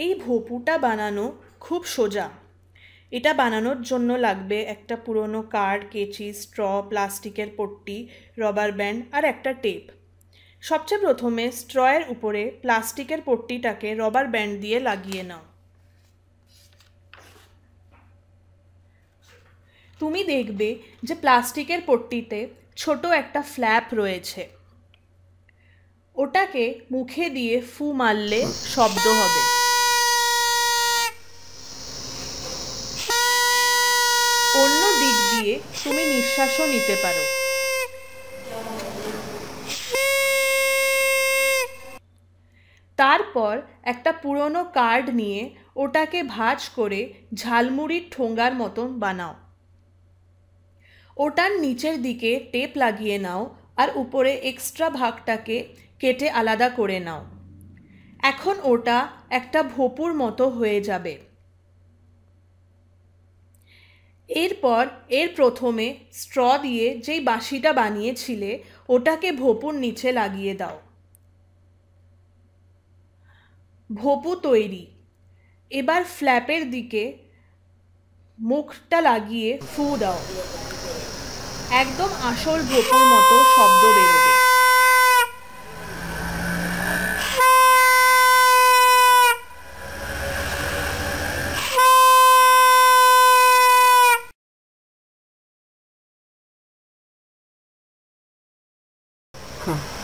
এই ভোপুটা বানানো খুব সোজা। এটা বানানোর জন্য লাগবে একটা পুরনো কার্ড, কেচি, স্ট্র, প্লাস্টিকের পট্টি, রবার ব্যান্ড আর একটা টেপ। সবচেয়ে প্রথমে স্ট্রয়ের উপরে প্লাস্টিকের পট্টিটাকে রবার ব্যান্ড দিয়ে লাগিয়ে নাও। তুমি দেখবে যে প্লাস্টিকের পট্টিতে ছোট একটা ফ্ল্যাপ রয়েছে। ওটাকে মুখে দিয়ে ফু মারলে শব্দ হবে। অন্য দিক দিয়ে তুমি নিঃশ্বাসও নিতে পারো। তারপর একটা পুরনো কার্ড নিয়ে ওটাকে ভাঁজ করে ঝালমুড়ির ঠোঙ্গার মতন বানাও। ওটার নিচের দিকে টেপ লাগিয়ে নাও আর উপরে এক্সট্রা ভাগটাকে কেটে আলাদা করে নাও। এখন ওটা একটা ভোপুর মতো হয়ে যাবে। এরপর প্রথমে স্ট্র দিয়ে যেই বাঁশিটা বানিয়েছিলে ওটাকে ভোপুর নিচে লাগিয়ে দাও। ভোপু তৈরি। এবার ফ্ল্যাপের দিকে মুখটা লাগিয়ে ফু দাও। একদম আসল ভোপুর মতো শব্দ বেরোবে। Huh.